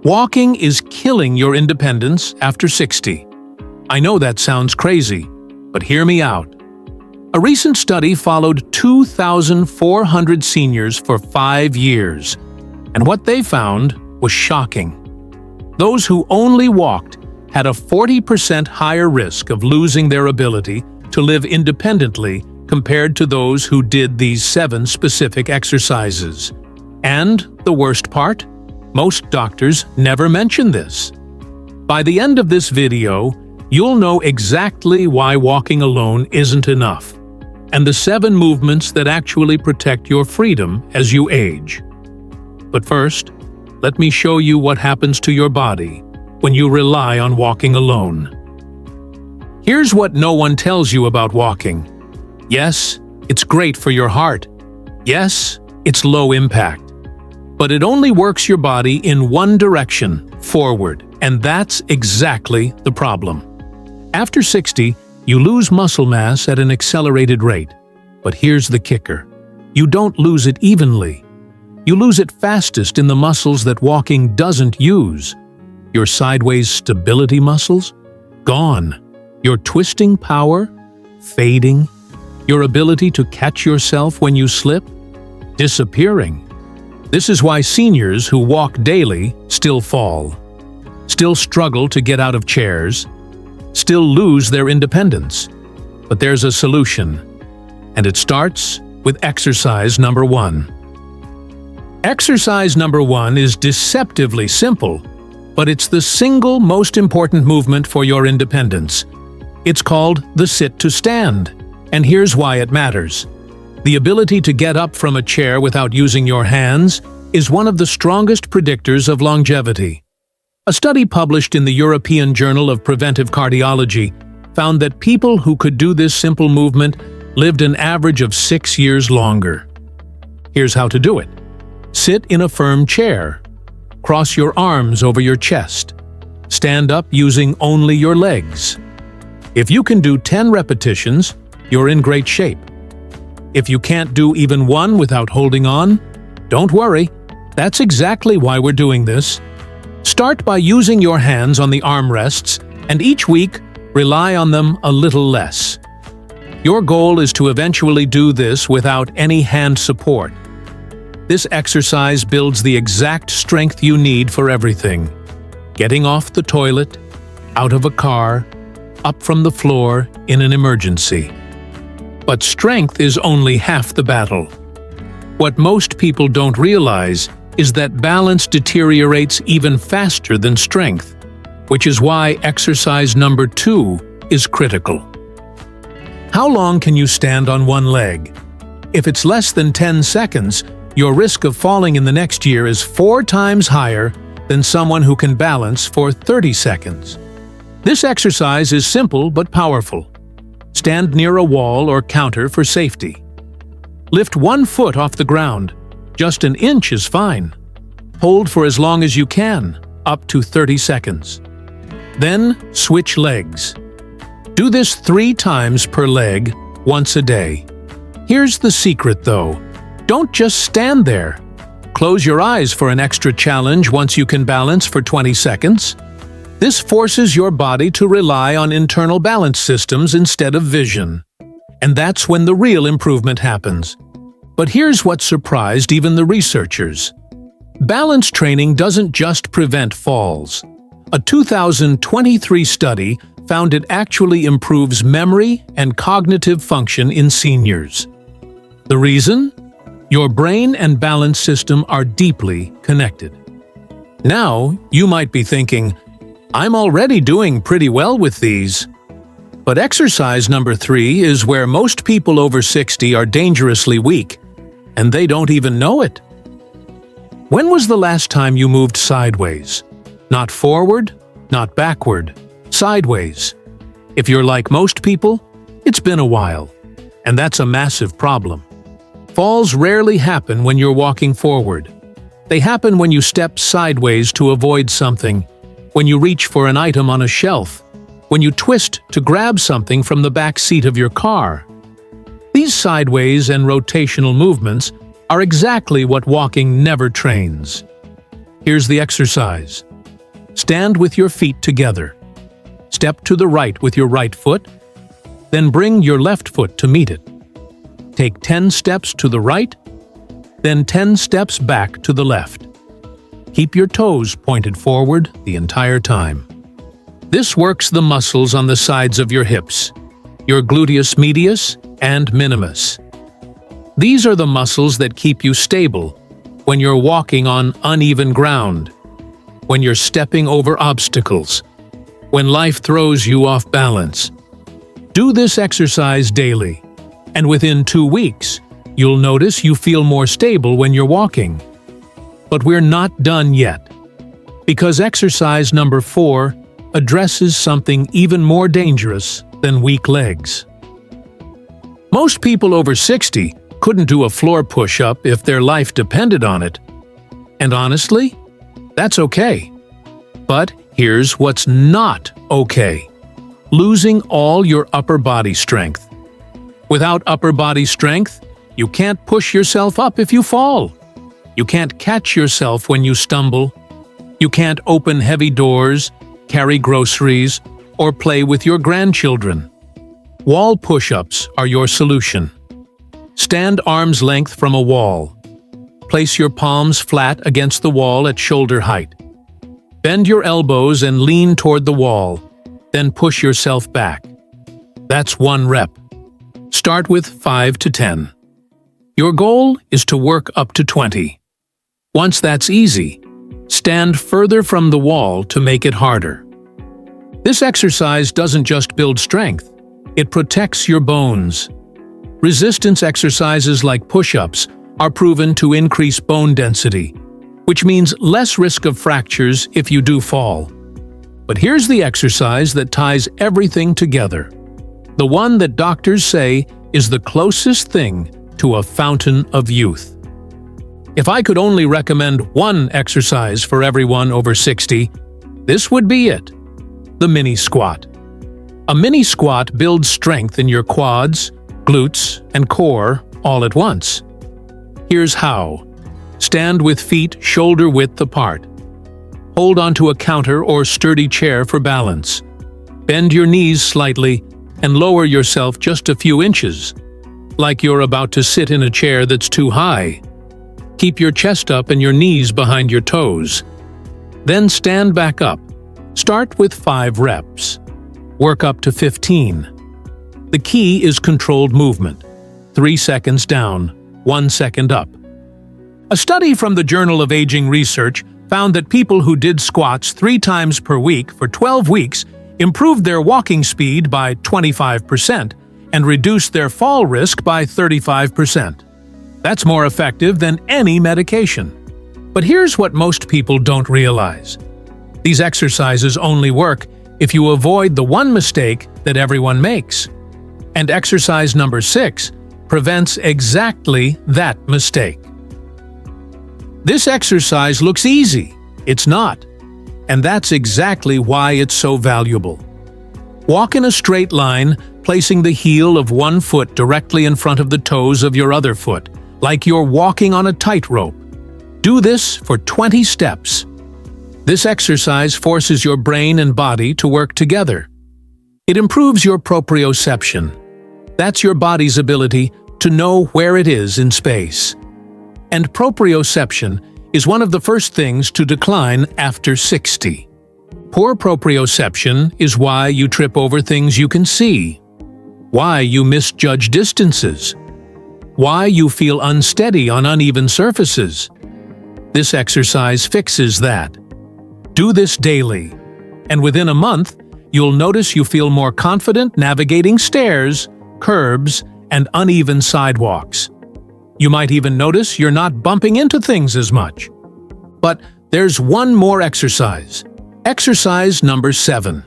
Walking is killing your independence after 60. I know that sounds crazy, but hear me out. A recent study followed 2,400 seniors for 5 years, and what they found was shocking. Those who only walked had a 40% higher risk of losing their ability to live independently compared to those who did these 7 specific exercises. And the worst part? Most doctors never mention this. By the end of this video, you'll know exactly why walking alone isn't enough, and the 7 movements that actually protect your freedom as you age. But first, let me show you what happens to your body when you rely on walking alone. Here's what no one tells you about walking. Yes, it's great for your heart. Yes, it's low impact. But it only works your body in one direction, forward, and that's exactly the problem. After 60, you lose muscle mass at an accelerated rate. But here's the kicker. You don't lose it evenly. You lose it fastest in the muscles that walking doesn't use. Your sideways stability muscles? Gone. Your twisting power? Fading. Your ability to catch yourself when you slip? Disappearing. This is why seniors who walk daily still fall, still struggle to get out of chairs, still lose their independence. But there's a solution, and it starts with exercise number 1. Exercise number 1 is deceptively simple, but it's the single most important movement for your independence. It's called the sit to stand, and here's why it matters. The ability to get up from a chair without using your hands is one of the strongest predictors of longevity. A study published in the European Journal of Preventive Cardiology found that people who could do this simple movement lived an average of 6 years longer. Here's how to do it. Sit in a firm chair. Cross your arms over your chest. Stand up using only your legs. If you can do 10 repetitions, you're in great shape. If you can't do even 1 without holding on, don't worry. That's exactly why we're doing this. Start by using your hands on the armrests, and each week, rely on them a little less. Your goal is to eventually do this without any hand support. This exercise builds the exact strength you need for everything. Getting off the toilet, out of a car, up from the floor in an emergency. But strength is only half the battle. What most people don't realize is that balance deteriorates even faster than strength, which is why exercise number 2 is critical. How long can you stand on one leg? If it's less than 10 seconds, your risk of falling in the next year is 4 times higher than someone who can balance for 30 seconds. This exercise is simple but powerful. Stand near a wall or counter for safety. Lift 1 foot off the ground. Just an inch is fine. Hold for as long as you can, up to 30 seconds. Then switch legs. Do this 3 times per leg, once a day. Here's the secret though. Don't just stand there. Close your eyes for an extra challenge once you can balance for 20 seconds. This forces your body to rely on internal balance systems instead of vision. And that's when the real improvement happens. But here's what surprised even the researchers. Balance training doesn't just prevent falls. A 2023 study found it actually improves memory and cognitive function in seniors. The reason? Your brain and balance system are deeply connected. Now, you might be thinking, I'm already doing pretty well with these. But exercise number 3 is where most people over 60 are dangerously weak, and they don't even know it. When was the last time you moved sideways? Not forward, not backward, sideways. If you're like most people, it's been a while, and that's a massive problem. Falls rarely happen when you're walking forward. They happen when you step sideways to avoid something, when you reach for an item on a shelf, when you twist to grab something from the back seat of your car. These sideways and rotational movements are exactly what walking never trains. Here's the exercise. Stand with your feet together. Step to the right with your right foot, then bring your left foot to meet it. Take 10 steps to the right, then 10 steps back to the left. Keep your toes pointed forward the entire time. This works the muscles on the sides of your hips, your gluteus medius and minimus. These are the muscles that keep you stable when you're walking on uneven ground, when you're stepping over obstacles, when life throws you off balance. Do this exercise daily, and within 2 weeks, you'll notice you feel more stable when you're walking. But we're not done yet, because exercise number 4 addresses something even more dangerous than weak legs. Most people over 60 couldn't do a floor push-up if their life depended on it. And honestly, that's okay. But here's what's not okay: losing all your upper body strength. Without upper body strength, you can't push yourself up if you fall. You can't catch yourself when you stumble. You can't open heavy doors, carry groceries, or play with your grandchildren. Wall push-ups are your solution. Stand arm's length from a wall. Place your palms flat against the wall at shoulder height. Bend your elbows and lean toward the wall, then push yourself back. That's 1 rep. Start with 5 to 10. Your goal is to work up to 20. Once that's easy, stand further from the wall to make it harder. This exercise doesn't just build strength, it protects your bones. Resistance exercises like push-ups are proven to increase bone density, which means less risk of fractures if you do fall. But here's the exercise that ties everything together. The one that doctors say is the closest thing to a fountain of youth. If I could only recommend one exercise for everyone over 60, this would be it: the mini squat. A mini squat builds strength in your quads, glutes, and core all at once. Here's how. Stand with feet shoulder-width apart. Hold onto a counter or sturdy chair for balance. Bend your knees slightly and lower yourself just a few inches, like you're about to sit in a chair that's too high. Keep your chest up and your knees behind your toes. Then stand back up. Start with 5 reps. Work up to 15. The key is controlled movement. 3 seconds down, 1 second up. A study from the Journal of Aging Research found that people who did squats 3 times per week for 12 weeks improved their walking speed by 25% and reduced their fall risk by 35%. That's more effective than any medication. But here's what most people don't realize. These exercises only work if you avoid the one mistake that everyone makes. And exercise number 6 prevents exactly that mistake. This exercise looks easy. It's not. And that's exactly why it's so valuable. Walk in a straight line, placing the heel of one foot directly in front of the toes of your other foot, like you're walking on a tightrope. Do this for 20 steps. This exercise forces your brain and body to work together. It improves your proprioception. That's your body's ability to know where it is in space. And proprioception is one of the first things to decline after 60. Poor proprioception is why you trip over things you can see, why you misjudge distances, why you feel unsteady on uneven surfaces. This exercise fixes that. Do this daily, and within a month, you'll notice you feel more confident navigating stairs, curbs, and uneven sidewalks. You might even notice you're not bumping into things as much. But there's one more exercise. Exercise number 7.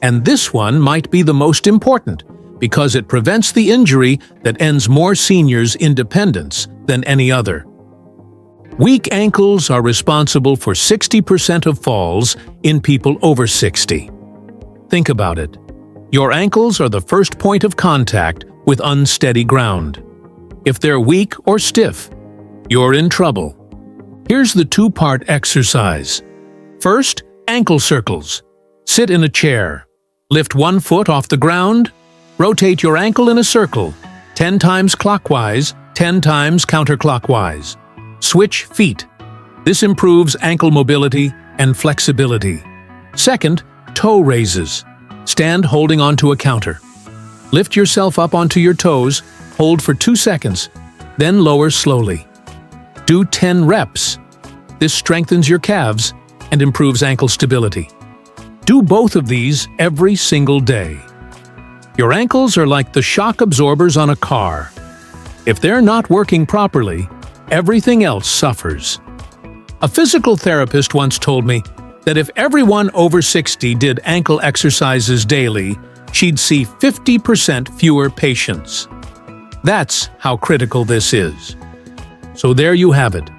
And this one might be the most important because it prevents the injury that ends more seniors' independence than any other. Weak ankles are responsible for 60% of falls in people over 60. Think about it. Your ankles are the first point of contact with unsteady ground. If they're weak or stiff, you're in trouble. Here's the 2-part exercise. First, Ankle circles. Sit in a chair. Lift one foot off the ground. Rotate your ankle in a circle, 10 times clockwise, 10 times counterclockwise. Switch feet. This improves ankle mobility and flexibility. Second, toe raises. Stand holding onto a counter. Lift yourself up onto your toes, hold for 2 seconds, then lower slowly. Do 10 reps. This strengthens your calves and improves ankle stability. Do both of these every single day. Your ankles are like the shock absorbers on a car. If they're not working properly, everything else suffers. A physical therapist once told me that if everyone over 60 did ankle exercises daily, she'd see 50% fewer patients. That's how critical this is. So there you have it.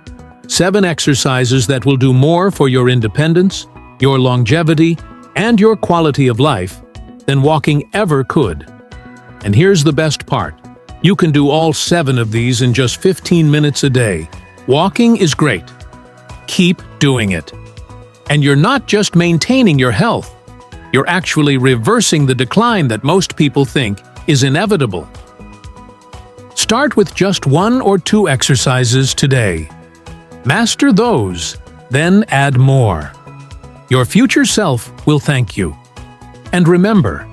7 exercises that will do more for your independence, your longevity, and your quality of life than walking ever could. And here's the best part. You can do all 7 of these in just 15 minutes a day. Walking is great. Keep doing it. And you're not just maintaining your health, you're actually reversing the decline that most people think is inevitable. Start with just 1 or 2 exercises today. Master those, then add more. Your future self will thank you. And remember,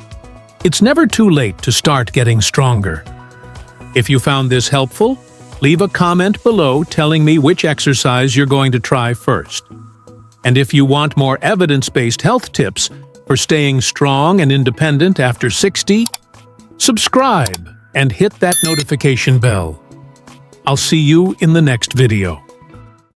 it's never too late to start getting stronger. If you found this helpful, leave a comment below telling me which exercise you're going to try first. And if you want more evidence-based health tips for staying strong and independent after 60, subscribe and hit that notification bell. I'll see you in the next video.